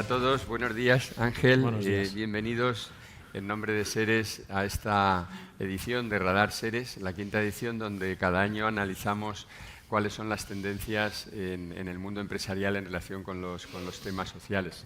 todos, buenos días, Ángel. Buenos días. Bienvenidos en nombre de Seres a esta edición de Radar Seres, la quinta edición donde cada año analizamos cuáles son las tendencias en el mundo empresarial en relación con los temas sociales.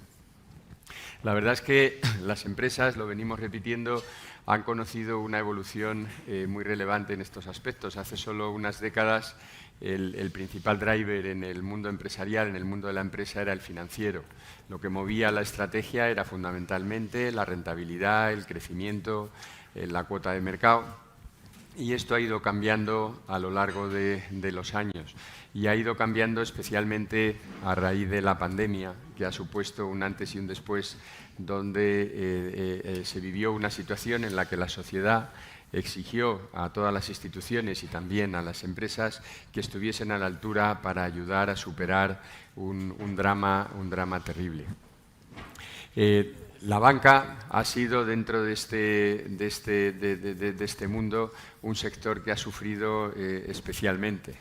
La verdad es que las empresas, lo venimos repitiendo, han conocido una evolución muy relevante en estos aspectos. Hace solo unas décadas el principal driver en el mundo empresarial, en el mundo de la empresa, era el financiero. Lo que movía la estrategia era fundamentalmente la rentabilidad, el crecimiento, la cuota de mercado. Y esto ha ido cambiando a lo largo de los años y ha ido cambiando especialmente a raíz de la pandemia, que ha supuesto un antes y un después, donde se vivió una situación en la que la sociedad exigió a todas las instituciones y también a las empresas que estuviesen a la altura para ayudar a superar un drama terrible. La banca ha sido, dentro de este mundo, un sector que ha sufrido especialmente.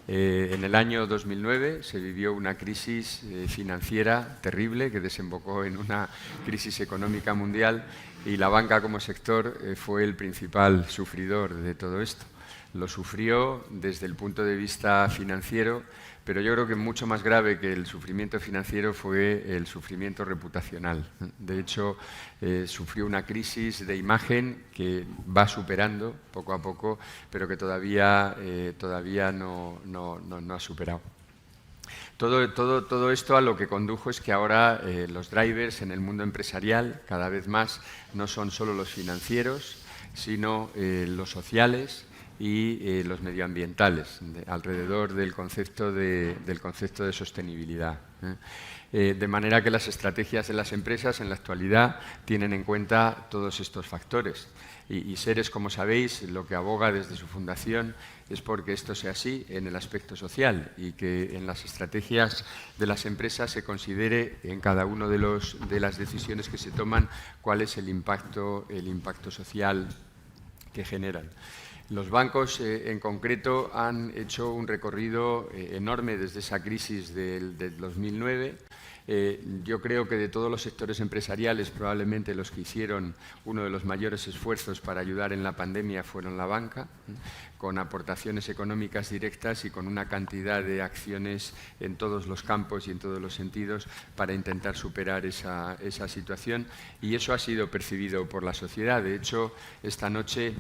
En el año 2009 se vivió una crisis financiera terrible que desembocó en una crisis económica mundial y la banca como sector fue el principal sufridor de todo esto. Lo sufrió desde el punto de vista financiero, pero yo creo que mucho más grave que el sufrimiento financiero fue el sufrimiento reputacional. De hecho, sufrió una crisis de imagen que va superando poco a poco, pero que todavía no ha superado. Todo esto a lo que condujo es que ahora los drivers en el mundo empresarial cada vez más no son solo los financieros, sino los sociales y los medioambientales, alrededor del concepto de sostenibilidad. De manera que las estrategias de las empresas en la actualidad tienen en cuenta todos estos factores. Y Seres, como sabéis, lo que aboga desde su fundación es porque esto sea así en el aspecto social y que en las estrategias de las empresas se considere en cada una de las decisiones que se toman cuál es el impacto social que generan. Los bancos, en concreto, han hecho un recorrido enorme desde esa crisis del 2009. Yo creo que de todos los sectores empresariales, probablemente los que hicieron uno de los mayores esfuerzos para ayudar en la pandemia fueron la banca, con aportaciones económicas directas y con una cantidad de acciones en todos los campos y en todos los sentidos para intentar superar esa situación. Y eso ha sido percibido por la sociedad. De hecho, esta noche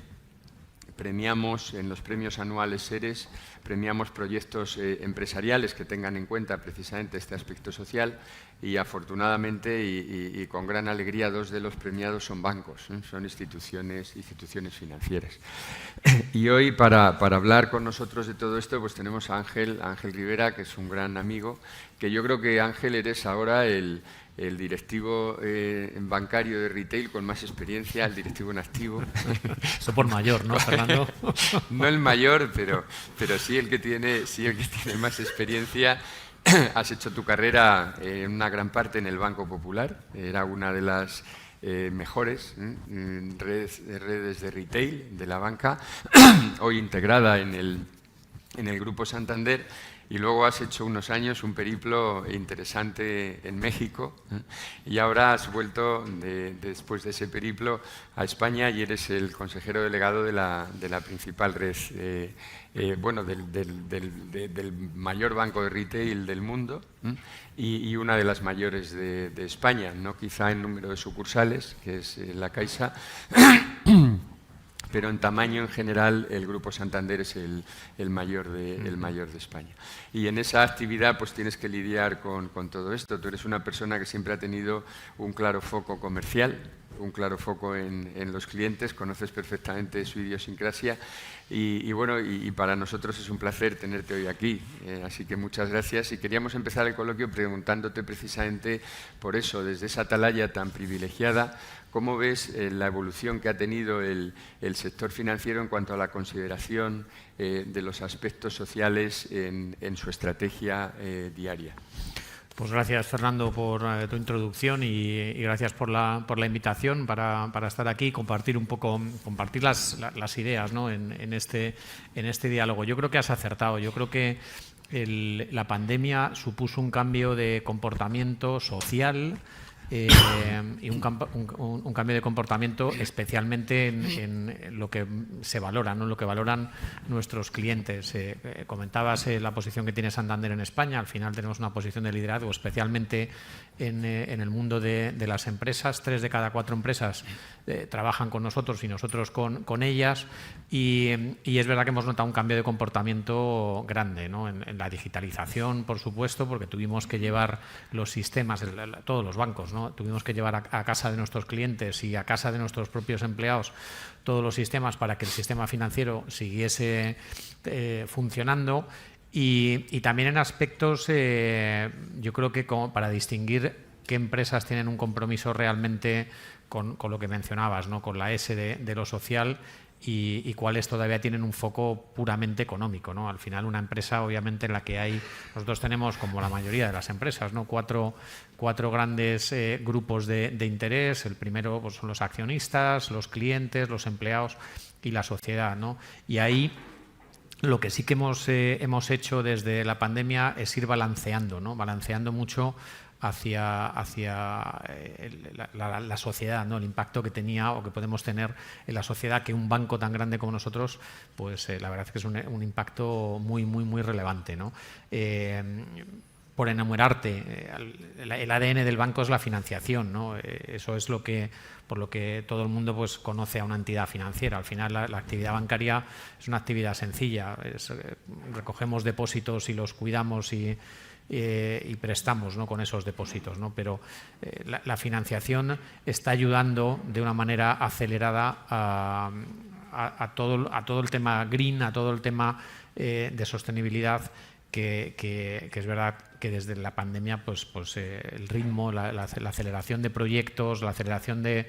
premiamos en los premios anuales Seres, premiamos proyectos empresariales que tengan en cuenta precisamente este aspecto social y afortunadamente y con gran alegría dos de los premiados son bancos, son instituciones financieras. Y hoy para hablar con nosotros de todo esto pues tenemos a Ángel Rivera, que es un gran amigo, que yo creo que Ángel eres ahora el directivo bancario de retail con más experiencia, el directivo en activo. Eso por mayor, ¿no, Fernando? No el mayor, pero sí el que tiene más experiencia. Has hecho tu carrera en una gran parte en el Banco Popular, era una de las mejores redes de retail de la banca, hoy integrada en el Grupo Santander. Y luego has hecho unos años un periplo interesante en México y ahora has vuelto después de ese periplo a España y eres el consejero delegado de la principal red, del mayor banco de retail del mundo y una de las mayores de España, no quizá en número de sucursales, que es la Caixa, pero en tamaño en general el Grupo Santander es el mayor de España. Y en esa actividad pues tienes que lidiar con todo esto. Tú eres una persona que siempre ha tenido un claro foco comercial, un claro foco en los clientes, conoces perfectamente su idiosincrasia y para nosotros es un placer tenerte hoy aquí. Así que muchas gracias y queríamos empezar el coloquio preguntándote precisamente por eso, desde esa atalaya tan privilegiada, ¿cómo ves la evolución que ha tenido el sector financiero en cuanto a la consideración de los aspectos sociales en su estrategia diaria? Pues gracias, Fernando, por tu introducción y gracias por la invitación para estar aquí y compartir las ideas, ¿no? en este diálogo. Yo creo que has acertado. Yo creo que la pandemia supuso un cambio de comportamiento social y un cambio de comportamiento especialmente en lo que se valora, ¿no? Lo que valoran nuestros clientes. Comentabas la posición que tiene Santander en España. Al final tenemos una posición de liderazgo, especialmente en el mundo de las empresas. 3 de cada 4 empresas trabajan con nosotros y nosotros con ellas. Y es verdad que hemos notado un cambio de comportamiento grande, ¿no? En la digitalización, por supuesto, porque tuvimos que llevar los sistemas, todos los bancos, ¿no? Tuvimos que llevar a casa de nuestros clientes y a casa de nuestros propios empleados todos los sistemas para que el sistema financiero siguiese funcionando. Y también en aspectos, yo creo que como para distinguir qué empresas tienen un compromiso realmente con lo que mencionabas, ¿no? Con la S de lo social y cuáles todavía tienen un foco puramente económico, ¿no? Al final una empresa, obviamente, en la que nosotros tenemos, como la mayoría de las empresas, ¿no? cuatro grandes grupos de interés. El primero pues, son los accionistas, los clientes, los empleados y la sociedad, ¿no? Y ahí lo que sí que hemos hecho desde la pandemia es ir balanceando, ¿no? Balanceando mucho hacia la sociedad, ¿no? El impacto que tenía o que podemos tener en la sociedad, que un banco tan grande como nosotros, pues la verdad es que es un impacto muy, muy, muy relevante, ¿no? Por enumerarte, el ADN del banco es la financiación, ¿no? Eso es por lo que todo el mundo pues conoce a una entidad financiera. Al final la actividad bancaria es una actividad sencilla. Recogemos depósitos y los cuidamos y prestamos, ¿no? Con esos depósitos, ¿no? Pero la financiación está ayudando de una manera acelerada a todo el tema green, a todo el tema de sostenibilidad, que es verdad que desde la pandemia pues el ritmo, la aceleración de proyectos, la aceleración de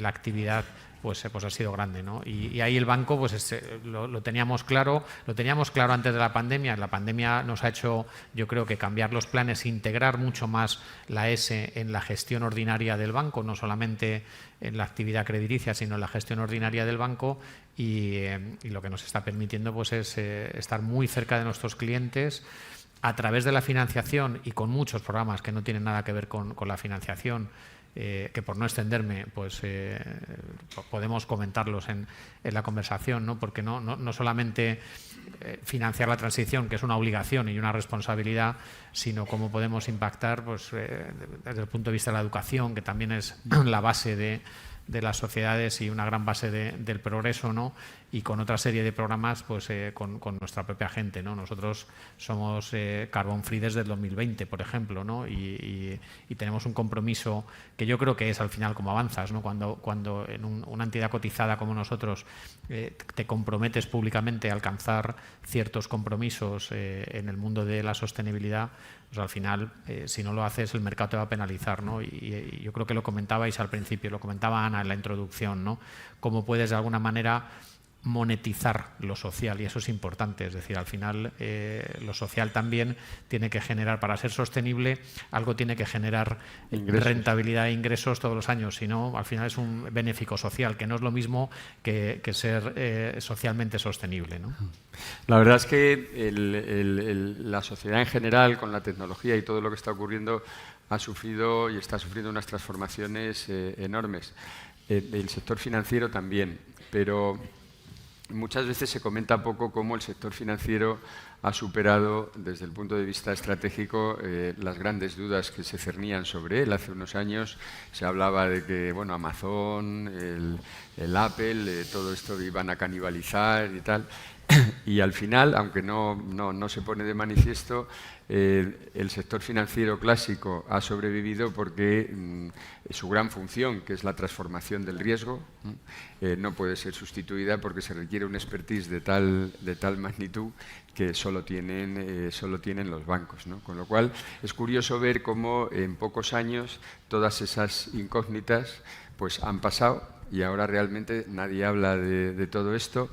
la actividad pues ha sido grande, ¿no? Y ahí el banco pues lo teníamos claro antes de la pandemia. La pandemia nos ha hecho, yo creo, que cambiar los planes, integrar mucho más la S en la gestión ordinaria del banco, no solamente en la actividad crediticia, sino en la gestión ordinaria del banco, y lo que nos está permitiendo pues es estar muy cerca de nuestros clientes a través de la financiación y con muchos programas que no tienen nada que ver con la financiación, que por no extenderme pues podemos comentarlos en la conversación, ¿no? Porque no solamente financiar la transición, que es una obligación y una responsabilidad, sino cómo podemos impactar pues desde el punto de vista de la educación, que también es la base de las sociedades y una gran base del progreso, ¿no? Y con otra serie de programas pues con nuestra propia gente, ¿no? Nosotros somos Carbon Free desde el 2020, por ejemplo, ¿no? Y tenemos un compromiso que yo creo que es al final como avanzas, ¿no? Cuando en una entidad cotizada como nosotros te comprometes públicamente a alcanzar ciertos compromisos en el mundo de la sostenibilidad, pues al final, si no lo haces, el mercado te va a penalizar, ¿no? Y yo creo que lo comentabais al principio, lo comentaba Ana en la introducción, ¿no? Cómo puedes de alguna manera monetizar lo social, y eso es importante. Es decir, al final lo social también tiene que generar, para ser sostenible, algo tiene que generar rentabilidad e ingresos todos los años, si no, al final es un benéfico social, que no es lo mismo que ser socialmente sostenible, ¿no? La verdad es que la sociedad en general, con la tecnología y todo lo que está ocurriendo, ha sufrido y está sufriendo unas transformaciones enormes. El sector financiero también, pero muchas veces se comenta poco cómo el sector financiero ha superado, desde el punto de vista estratégico, las grandes dudas que se cernían sobre él. Hace unos años se hablaba de que bueno, Amazon, el Apple, todo esto iban a canibalizar y tal. Y al final, aunque no se pone de manifiesto, el sector financiero clásico ha sobrevivido porque su gran función, que es la transformación del riesgo, no puede ser sustituida porque se requiere un expertise de tal magnitud que solo tienen los bancos, ¿no? Con lo cual es curioso ver cómo en pocos años todas esas incógnitas pues han pasado y ahora realmente nadie habla de todo esto.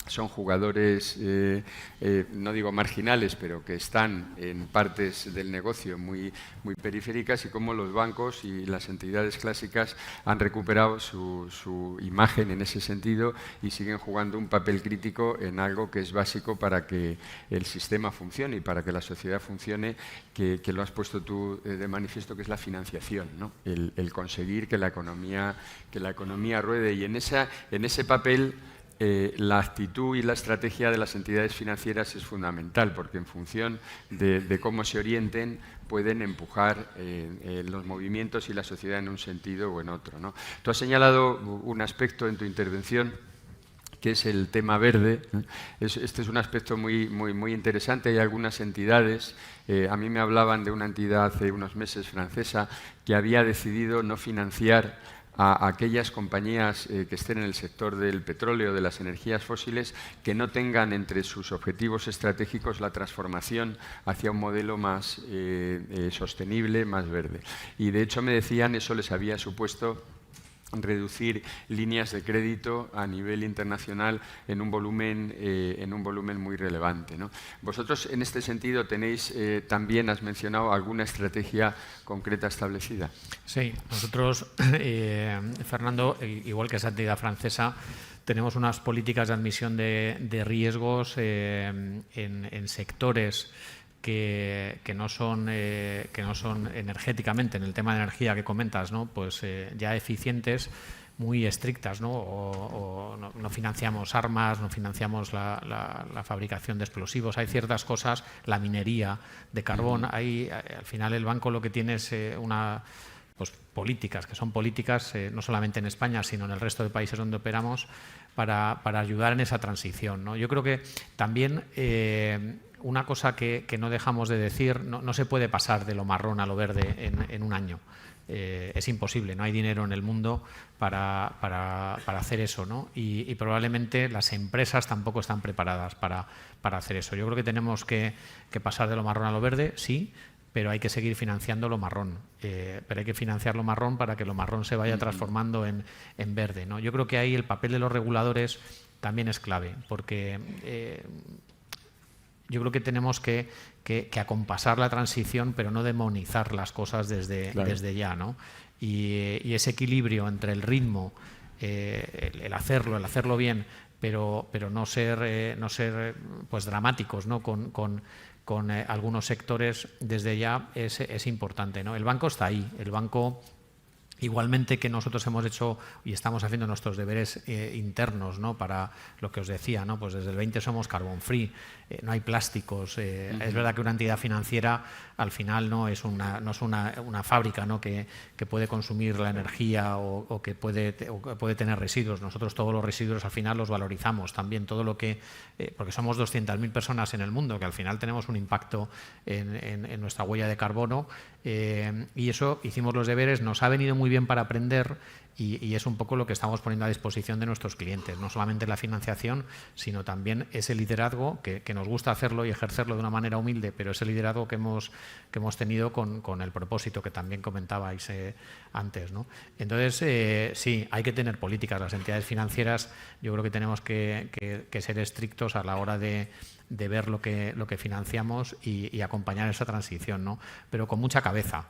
son jugadores, no digo marginales, pero que están en partes del negocio muy periféricas, y cómo los bancos y las entidades clásicas han recuperado su imagen en ese sentido y siguen jugando un papel crítico en algo que es básico para que el sistema funcione y para que la sociedad funcione, que lo has puesto tú de manifiesto, que es la financiación, ¿no? El conseguir que la economía ruede, y en ese papel la actitud y la estrategia de las entidades financieras es fundamental, porque en función de cómo se orienten pueden empujar los movimientos y la sociedad en un sentido o en otro, ¿no? Tú has señalado un aspecto en tu intervención, que es el tema verde. Este es un aspecto muy interesante. Hay algunas entidades, a mí me hablaban de una entidad hace unos meses francesa que había decidido no financiar a aquellas compañías que estén en el sector del petróleo, de las energías fósiles, que no tengan entre sus objetivos estratégicos la transformación hacia un modelo más sostenible, más verde. Y de hecho me decían, eso les había supuesto reducir líneas de crédito a nivel internacional en un volumen muy relevante, ¿no? Vosotros, en este sentido, tenéis también, has mencionado, alguna estrategia concreta establecida. Sí, nosotros, Fernando, igual que esa entidad francesa, tenemos unas políticas de admisión de riesgos en sectores que no son energéticamente, en el tema de energía que comentas, ¿no? Pues ya eficientes, muy estrictas, ¿no? O no financiamos armas, no financiamos la fabricación de explosivos. Hay ciertas cosas, la minería de carbón. Al final el banco lo que tiene es pues políticas, que son políticas no solamente en España, sino en el resto de países donde operamos, para ayudar en esa transición, ¿no? Yo creo que también una cosa que no dejamos de decir, no se puede pasar de lo marrón a lo verde en un año. Es imposible, no hay dinero en el mundo para hacer eso, ¿no? Y probablemente las empresas tampoco están preparadas para hacer eso. Yo creo que tenemos que pasar de lo marrón a lo verde, sí, pero hay que seguir financiando lo marrón. Pero hay que financiar lo marrón para que lo marrón se vaya transformando en verde, ¿no? Yo creo que ahí el papel de los reguladores también es clave, porque yo creo que tenemos que acompasar la transición, pero no demonizar las cosas desde ya, ¿no? Y ese equilibrio entre el ritmo, el hacerlo bien, pero no ser pues dramáticos, ¿no? Con algunos sectores desde ya es importante, ¿no? El banco está ahí, el banco, igualmente que nosotros hemos hecho y estamos haciendo nuestros deberes internos, ¿no? Para lo que os decía, ¿no? Pues desde el 20 somos carbon free, no hay plásticos. Es verdad que una entidad financiera al final no es una fábrica, ¿no? que puede consumir la energía o que puede tener residuos. Nosotros todos los residuos al final los valorizamos también, todo lo que porque somos 200.000 personas en el mundo, que al final tenemos un impacto en nuestra huella de carbono, y eso hicimos los deberes, nos ha venido muy bien para aprender. Y es un poco lo que estamos poniendo a disposición de nuestros clientes, no solamente la financiación, sino también ese liderazgo que nos gusta hacerlo y ejercerlo de una manera humilde, pero ese liderazgo que hemos tenido con el propósito que también comentabais antes, ¿no? Entonces, sí, hay que tener políticas. Las entidades financieras, yo creo que tenemos que ser estrictos a la hora de ver lo que financiamos y acompañar esa transición, ¿no? Pero con mucha cabeza.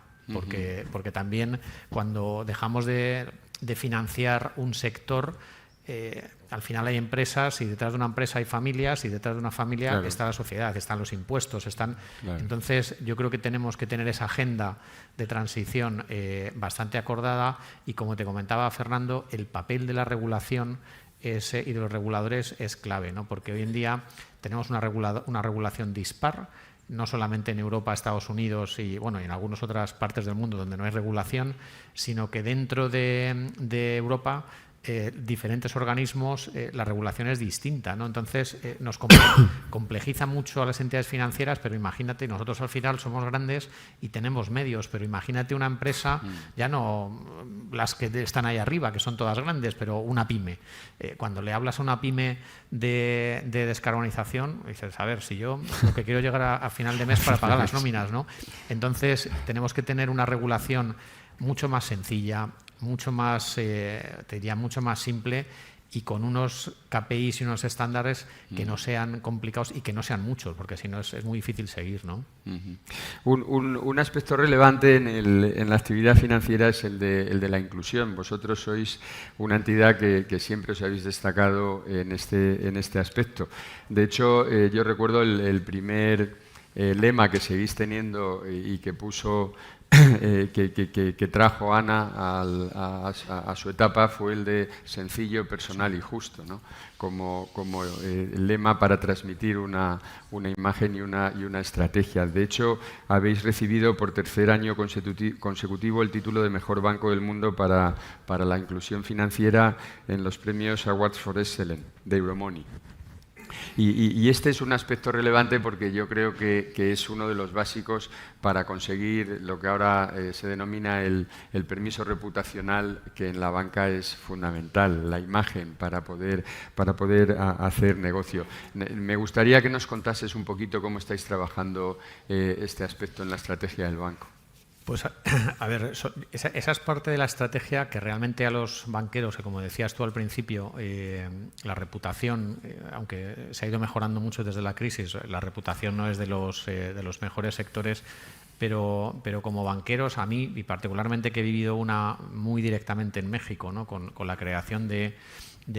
Porque también cuando dejamos de financiar un sector, al final hay empresas, y detrás de una empresa hay familias, y detrás de una familia está la sociedad, están los impuestos, Entonces yo creo que tenemos que tener esa agenda de transición bastante acordada, y como te comentaba, Fernando, el papel de la regulación y de los reguladores es clave, ¿no? Porque hoy en día tenemos una regulación dispar, no solamente en Europa, Estados Unidos y en algunas otras partes del mundo donde no hay regulación, sino que dentro de Europa diferentes organismos, la regulación es distinta, ¿no? Entonces nos complejiza mucho a las entidades financieras, pero imagínate, nosotros al final somos grandes y tenemos medios, pero imagínate una empresa, ya no las que están ahí arriba, que son todas grandes, pero una pyme. Cuando le hablas a una pyme de descarbonización, dices, a ver, si yo lo que quiero llegar a final de mes para pagar las nóminas, ¿no? Entonces tenemos que tener una regulación mucho más sencilla, mucho más, te diría, mucho más simple, y con unos KPIs y unos estándares que no sean complicados y que no sean muchos, porque si no es muy difícil seguir, ¿no? Un aspecto relevante en la actividad financiera es el de la inclusión. Vosotros sois una entidad que siempre os habéis destacado en este aspecto. De hecho, yo recuerdo el primer lema que seguís teniendo y que puso que trajo Ana a su etapa fue el de sencillo, personal y justo, ¿no? Como lema para transmitir una imagen y una estrategia. De hecho, habéis recibido por tercer año consecutivo el título de Mejor Banco del Mundo para la inclusión financiera en los premios Awards for Excellence de Euromoney. Y este es un aspecto relevante porque yo creo que es uno de los básicos para conseguir lo que ahora se denomina el permiso reputacional, que en la banca es fundamental, la imagen para poder hacer negocio. Me gustaría que nos contases un poquito cómo estáis trabajando este aspecto en la estrategia del banco. Pues a ver, esa es parte de la estrategia que realmente a los banqueros, que como decías tú al principio, la reputación, aunque se ha ido mejorando mucho desde la crisis, la reputación no es de los mejores sectores, pero como banqueros, a mí, y particularmente que he vivido una muy directamente en México, ¿no? con la creación de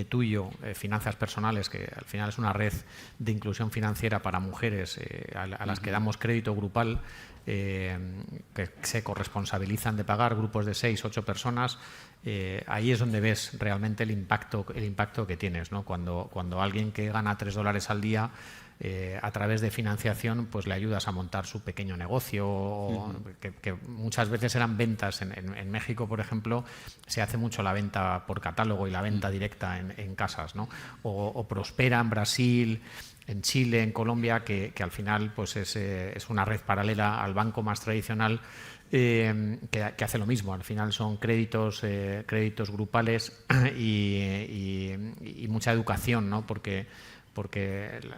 Tuyo, Finanzas Personales, que al final es una red de inclusión financiera para mujeres a las que damos crédito grupal, que se corresponsabilizan de pagar, grupos de 6, 8 personas. Ahí es donde ves realmente el impacto que tienes, ¿no? Cuando alguien que gana $3 al día, a través de financiación, pues le ayudas a montar su pequeño negocio, que muchas veces eran ventas. En México, por ejemplo, se hace mucho la venta por catálogo y la venta directa en casas, ¿no? O Prospera en Brasil, en Chile, en Colombia, que al final pues es una red paralela al banco más tradicional, que hace lo mismo. Al final son créditos grupales y mucha educación, ¿no? Porque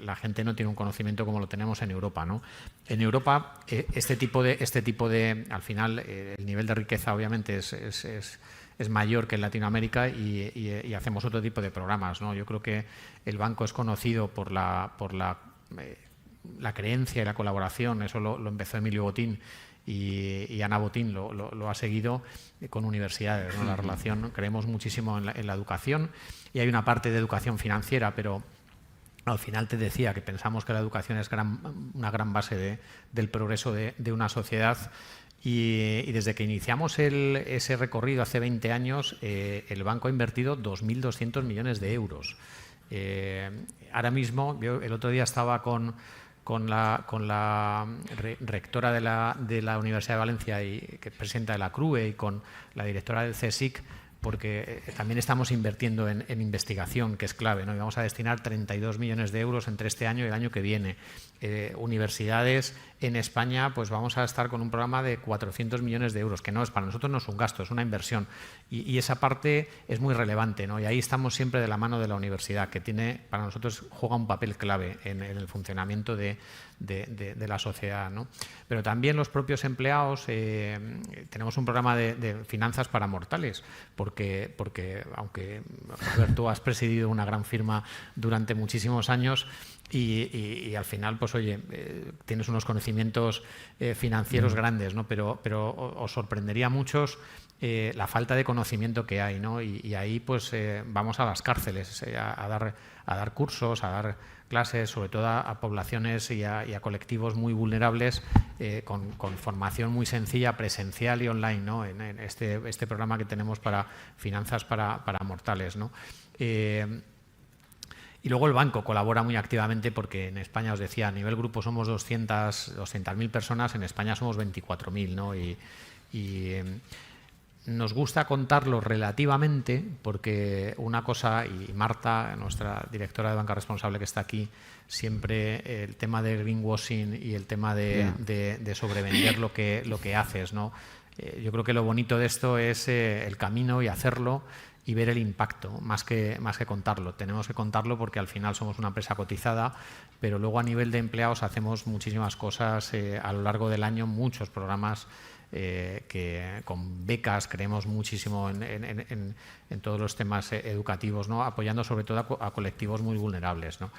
la gente no tiene un conocimiento como lo tenemos en Europa, ¿no? En Europa este tipo de al final el nivel de riqueza obviamente es mayor que en Latinoamérica y hacemos otro tipo de programas, ¿no? Yo creo que el banco es conocido por la creencia y la colaboración. Eso lo empezó Emilio Botín y Ana Botín lo ha seguido con universidades, ¿no? La relación, creemos muchísimo en la educación, y hay una parte de educación financiera, pero al final te decía que pensamos que la educación es una gran base del progreso de una sociedad. Y desde que iniciamos ese recorrido hace 20 años, el banco ha invertido 2.200 millones de euros. Ahora mismo, yo el otro día estaba con la rectora de la Universidad de Valencia, y que es presidenta de la CRUE, y con la directora del CSIC, porque también estamos invirtiendo en investigación, que es clave, ¿no? Y vamos a destinar 32 millones de euros entre este año y el año que viene. Universidades en España, pues vamos a estar con un programa de 400 millones de euros, que para nosotros no es un gasto, es una inversión. Y esa parte es muy relevante, ¿no? Y ahí estamos siempre de la mano de la universidad, que para nosotros juega un papel clave en el funcionamiento de la sociedad, ¿no? Pero también los propios empleados, tenemos un programa de finanzas para mortales, porque aunque, Robert, tú has presidido una gran firma durante muchísimos años y al final, pues oye, tienes unos conocimientos financieros grandes, ¿no? Pero os sorprendería a muchos la falta de conocimiento que hay, ¿no? Y ahí pues vamos a las cárceles a dar cursos, a dar clases, sobre todo a poblaciones y a colectivos muy vulnerables, con formación muy sencilla, presencial y online, ¿no? En este programa que tenemos para finanzas para mortales, ¿no? Y luego el banco colabora muy activamente, porque en España, os decía, a nivel grupo somos 200.000 personas, en España somos 24.000, ¿no? Y nos gusta contarlo relativamente, porque una cosa, y Marta, nuestra directora de banca responsable que está aquí, siempre el tema de greenwashing y el tema de sobrevender lo que haces, ¿no? Yo creo que lo bonito de esto es el camino y hacerlo y ver el impacto, más que contarlo. Tenemos que contarlo porque al final somos una empresa cotizada, pero luego a nivel de empleados hacemos muchísimas cosas a lo largo del año, muchos programas que con becas creemos muchísimo en todos los temas educativos, ¿no? Apoyando sobre todo a colectivos muy vulnerables, ¿no?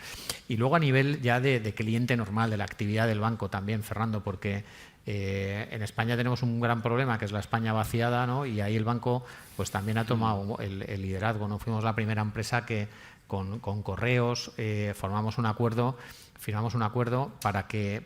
Y luego a nivel ya de cliente normal, de la actividad del banco también, Fernando, porque en España tenemos un gran problema, que es la España vaciada, ¿no? Y ahí el banco pues también ha tomado el liderazgo, ¿no? Fuimos la primera empresa que con Correos firmamos un acuerdo para que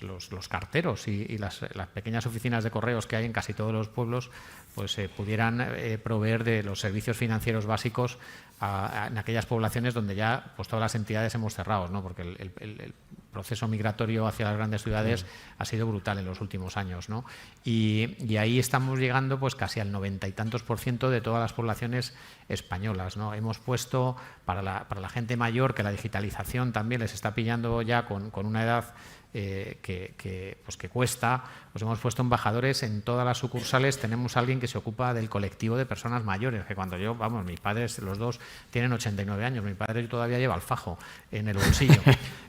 los carteros y las pequeñas oficinas de correos que hay en casi todos los pueblos pues pudieran proveer de los servicios financieros básicos en aquellas poblaciones donde ya pues todas las entidades hemos cerrado, ¿no? Porque el proceso migratorio hacia las grandes ciudades ha sido brutal en los últimos años, ¿no? Y ahí estamos llegando pues casi al 90 y tantos % de todas las poblaciones españolas, ¿no? Hemos puesto para la gente mayor, que la digitalización también les está pillando ya con una edad que cuesta, pues hemos puesto embajadores en todas las sucursales. Tenemos a alguien que se ocupa del colectivo de personas mayores, que cuando yo, vamos, mis padres, los dos, tienen 89 años, mi padre todavía lleva el fajo en el bolsillo.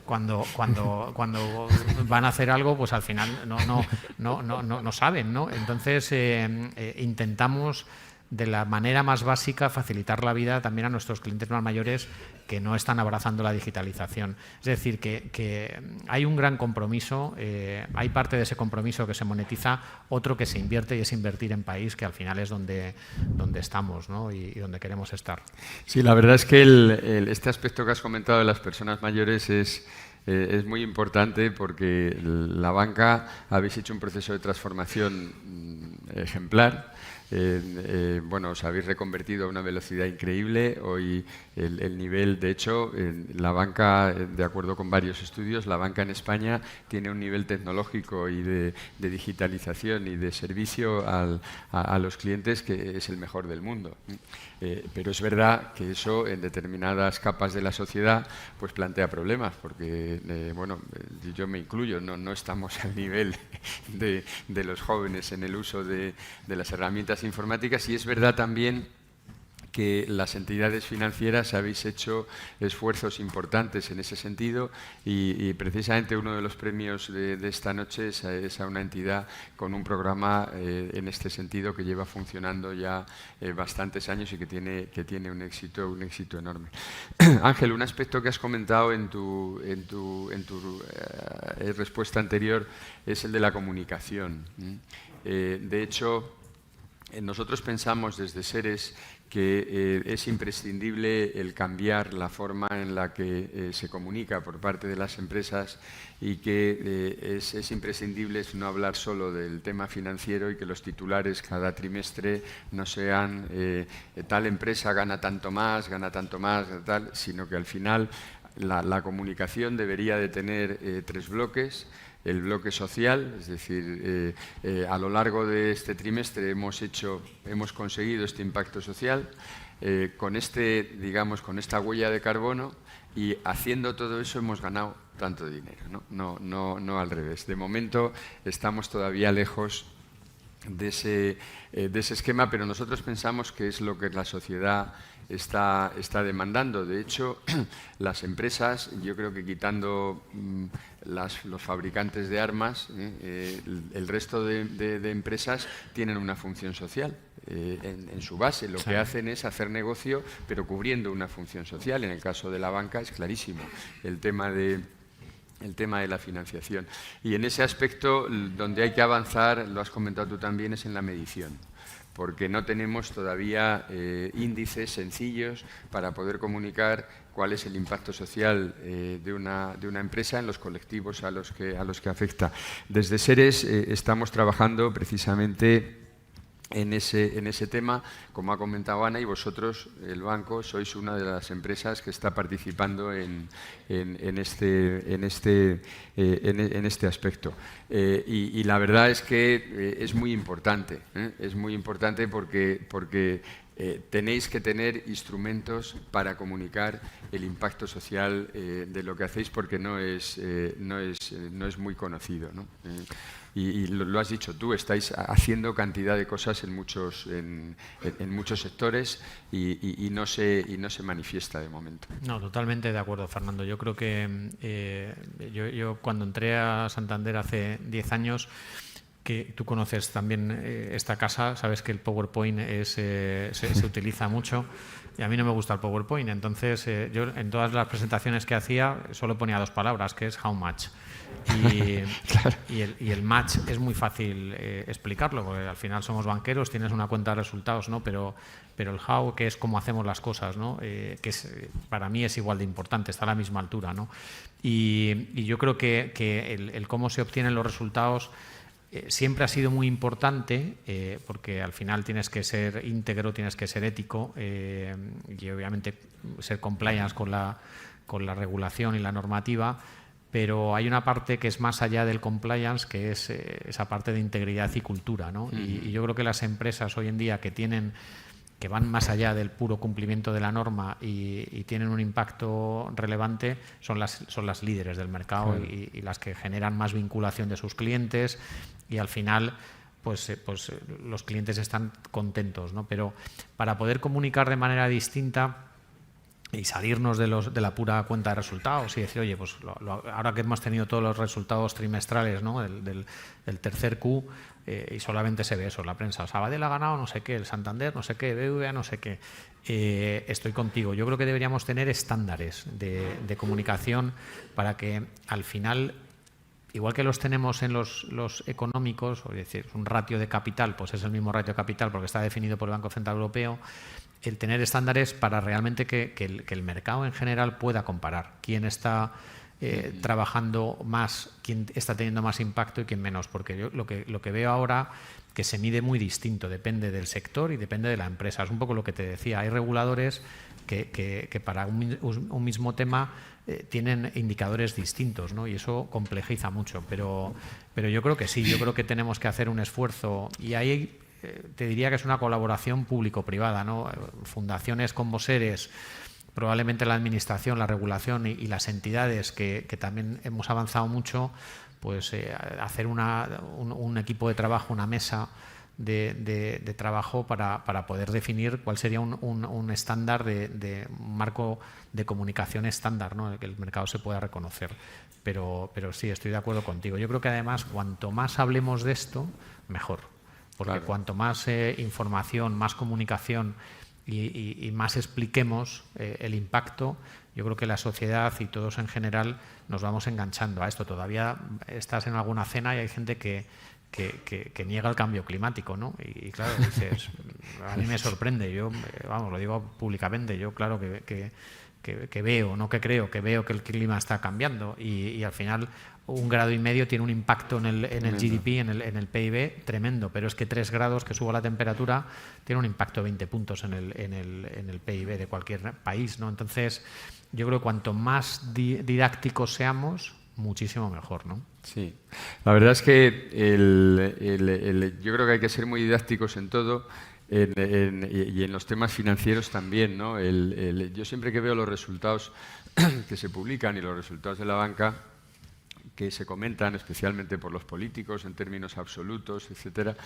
Cuando van a hacer algo, pues al final no saben, ¿no? Entonces intentamos de la manera más básica facilitar la vida también a nuestros clientes más mayores que no están abrazando la digitalización. Es decir, que hay un gran compromiso, hay parte de ese compromiso que se monetiza, otro que se invierte, y es invertir en país, que al final es donde estamos, ¿no? y donde queremos estar. Sí, la verdad es que este aspecto que has comentado de las personas mayores es muy importante, porque la banca habéis hecho un proceso de transformación ejemplar. Bueno, os habéis reconvertido a una velocidad increíble. Hoy el nivel, de hecho, la banca, de acuerdo con varios estudios, la banca en España tiene un nivel tecnológico y de digitalización y de servicio a los clientes que es el mejor del mundo. Pero es verdad que eso en determinadas capas de la sociedad pues plantea problemas, porque bueno, yo me incluyo, no estamos al nivel de los jóvenes en el uso de las herramientas informáticas, y es verdad también que las entidades financieras habéis hecho esfuerzos importantes en ese sentido, y precisamente uno de los premios de esta noche es a una entidad con un programa en este sentido que lleva funcionando ya bastantes años y que tiene un éxito enorme. Ángel, un aspecto que has comentado en tu respuesta anterior es el de la comunicación. De hecho, nosotros pensamos desde Seres que es imprescindible el cambiar la forma en la que se comunica por parte de las empresas, y que es imprescindible no hablar solo del tema financiero y que los titulares cada trimestre no sean tal empresa gana tanto más, tal, sino que al final la comunicación debería de tener 3 bloques. El bloque social, es decir, a lo largo de este trimestre hemos conseguido este impacto social con esta huella de carbono, y haciendo todo eso hemos ganado tanto dinero, no al revés. De momento estamos todavía lejos de ese esquema, pero nosotros pensamos que es lo que la sociedad está demandando. De hecho, las empresas, yo creo que quitando los fabricantes de armas, el resto de empresas tienen una función social. En su base lo que hacen es hacer negocio, pero cubriendo una función social. En el caso de la banca es clarísimo el tema de la financiación. Y en ese aspecto, donde hay que avanzar, lo has comentado tú también, es en la medición, porque no tenemos todavía índices sencillos para poder comunicar cuál es el impacto social de una empresa en los colectivos a los que afecta. Desde Seres estamos trabajando precisamente en ese tema, como ha comentado Ana, y vosotros, el banco, sois una de las empresas que está participando en este aspecto. Y la verdad es que es muy importante, porque tenéis que tener instrumentos para comunicar el impacto social de lo que hacéis, porque no es muy conocido, ¿no? Y lo has dicho tú, estáis haciendo cantidad de cosas en muchos sectores y no se manifiesta de momento. No, totalmente de acuerdo, Fernando. Yo creo que yo cuando entré a Santander hace 10 años, que tú conoces también esta casa, sabes que el PowerPoint se utiliza mucho y a mí no me gusta el PowerPoint, entonces yo en todas las presentaciones que hacía solo ponía 2 palabras, que es how much. Claro. Y el match es muy fácil explicarlo, porque al final somos banqueros, tienes una cuenta de resultados, ¿no? Pero el how, que es cómo hacemos las cosas, ¿no? Que para mí es igual de importante, está a la misma altura, ¿no? Y yo creo que el cómo se obtienen los resultados siempre ha sido muy importante, porque al final tienes que ser íntegro, tienes que ser ético y obviamente ser compliance con la regulación y la normativa, pero hay una parte que es más allá del compliance, que es esa parte de integridad y cultura, ¿no? Y yo creo que las empresas hoy en día que van más allá del puro cumplimiento de la norma y tienen un impacto relevante son las líderes del mercado. Claro. Y las que generan más vinculación de sus clientes y al final pues los clientes están contentos, ¿no? Pero para poder comunicar de manera distinta y salirnos de la pura cuenta de resultados y decir, oye, pues ahora que hemos tenido todos los resultados trimestrales, ¿no? del tercer Q, y solamente se ve eso en la prensa, Sabadell ha ganado no sé qué, el Santander no sé qué, BBVA no sé qué, estoy contigo. Yo creo que deberíamos tener estándares de comunicación para que al final, igual que los tenemos en los económicos, es decir, un ratio de capital, pues es el mismo ratio de capital porque está definido por el Banco Central Europeo, el tener estándares para realmente que el mercado en general pueda comparar quién está trabajando más, quién está teniendo más impacto y quién menos, porque yo lo que veo ahora que se mide muy distinto, depende del sector y depende de la empresa. Es un poco lo que te decía, hay reguladores que para un mismo tema tienen indicadores distintos, ¿no? Y eso complejiza mucho, pero yo creo que sí, yo creo que tenemos que hacer un esfuerzo y ahí te diría que es una colaboración público-privada, ¿no? Fundaciones como Seres, probablemente la administración, la regulación y las entidades que también hemos avanzado mucho, pues hacer un equipo de trabajo, una mesa de trabajo para poder definir cuál sería un estándar de un marco de comunicación estándar, ¿no? Que el mercado se pueda reconocer. Pero sí, estoy de acuerdo contigo. Yo creo que además cuanto más hablemos de esto, mejor. Porque claro, cuanto más información, más comunicación y más expliquemos el impacto, yo creo que la sociedad y todos en general nos vamos enganchando a esto. Todavía estás en alguna cena y hay gente que niega el cambio climático, ¿no? Y claro, dices, a mí me sorprende, yo, vamos, lo digo públicamente, yo claro que veo, no que creo, que veo que el clima está cambiando y al final 1,5 grados tiene un impacto en el GDP, en el PIB tremendo, pero es que 3 grados que suba la temperatura tiene un impacto de 20 puntos en el PIB de cualquier país, ¿no? Entonces, yo creo que cuanto más didácticos seamos, muchísimo mejor, ¿no? Sí, la verdad es que yo creo que hay que ser muy didácticos en todo. Y en los temas financieros también, ¿no? Yo siempre que veo los resultados que se publican y los resultados de la banca que se comentan, especialmente por los políticos en términos absolutos, etcétera,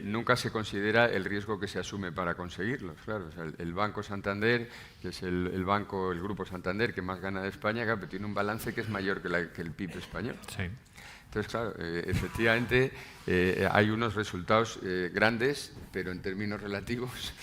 nunca se considera el riesgo que se asume para conseguirlos. Claro, o sea, el Banco Santander, que es el Grupo Santander que más gana de España, claro, tiene un balance que es mayor que el PIB español. Sí. Entonces, claro, efectivamente hay unos resultados grandes, pero en términos relativos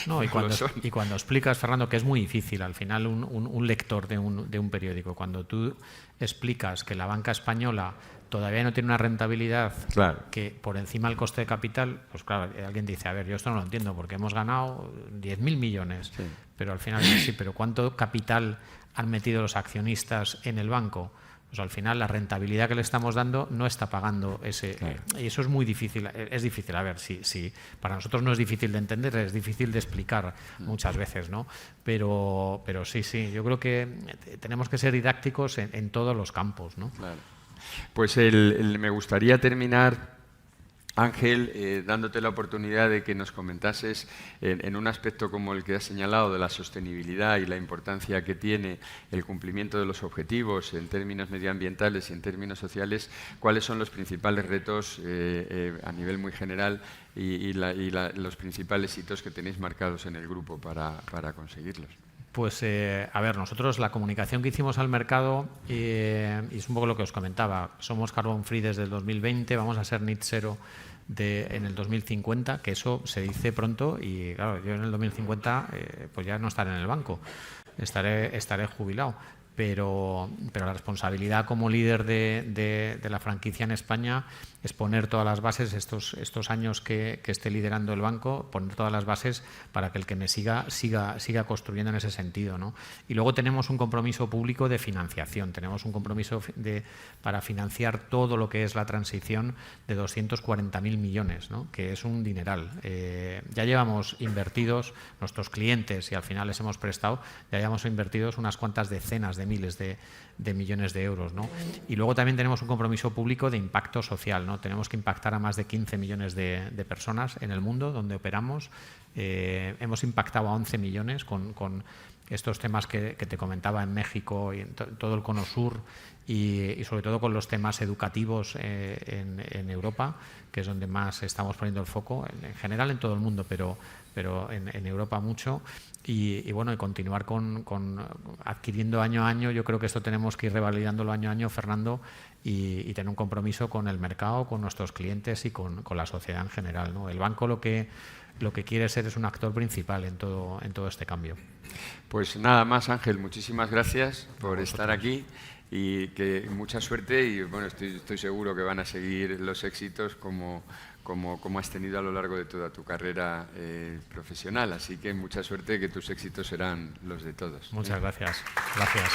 no, y cuando explicas, Fernando, que es muy difícil al final un lector de un periódico, cuando tú explicas que la banca española todavía no tiene una rentabilidad claro, que por encima del coste de capital, pues claro, alguien dice, a ver, yo esto no lo entiendo porque hemos ganado 10.000 millones, sí, pero al final sí, pero ¿cuánto capital han metido los accionistas en el banco? Pues al final la rentabilidad que le estamos dando no está pagando ese... Claro. Y eso es muy difícil, es difícil, a ver, si para nosotros no es difícil de entender, es difícil de explicar muchas veces, ¿no? Pero sí, yo creo que tenemos que ser didácticos en todos los campos, ¿no? Claro. Pues me gustaría terminar, Ángel, dándote la oportunidad de que nos comentases en un aspecto como el que has señalado de la sostenibilidad y la importancia que tiene el cumplimiento de los objetivos en términos medioambientales y en términos sociales, cuáles son los principales retos a nivel muy general y los principales hitos que tenéis marcados en el grupo para conseguirlos. Pues, a ver, nosotros la comunicación que hicimos al mercado, y es un poco lo que os comentaba, somos carbon free desde el 2020, vamos a ser net zero en el 2050, que eso se dice pronto y claro, yo en el 2050 pues ya no estaré en el banco, estaré jubilado. Pero la responsabilidad como líder de la franquicia en España es poner todas las bases, estos años que esté liderando el banco, poner todas las bases para que el que me siga construyendo en ese sentido, ¿no? Y luego tenemos un compromiso público de financiación, tenemos un compromiso para financiar todo lo que es la transición de 240.000 millones, ¿no? Que es un dineral. Ya llevamos invertidos, nuestros clientes, y al final les hemos prestado, ya llevamos invertidos unas cuantas decenas de miles de millones de euros, ¿no? Y luego también tenemos un compromiso público de impacto social, ¿no? Tenemos que impactar a más de 15 millones de personas en el mundo donde operamos. Hemos impactado a 11 millones con estos temas que te comentaba en México y en todo el Cono Sur y sobre todo con los temas educativos en Europa, que es donde más estamos poniendo el foco, en general en todo el mundo, pero en Europa mucho. Y bueno, y continuar con adquiriendo año a año. Yo creo que esto tenemos que ir revalidándolo año a año, Fernando, y tener un compromiso con el mercado, con nuestros clientes y con la sociedad en general, ¿no? El banco lo que quiere ser es un actor principal en todo este cambio. Pues nada más, Ángel, muchísimas gracias por estar aquí y que mucha suerte y bueno, estoy seguro que van a seguir los éxitos como has tenido a lo largo de toda tu carrera profesional. Así que mucha suerte, que tus éxitos serán los de todos. Muchas gracias. Gracias.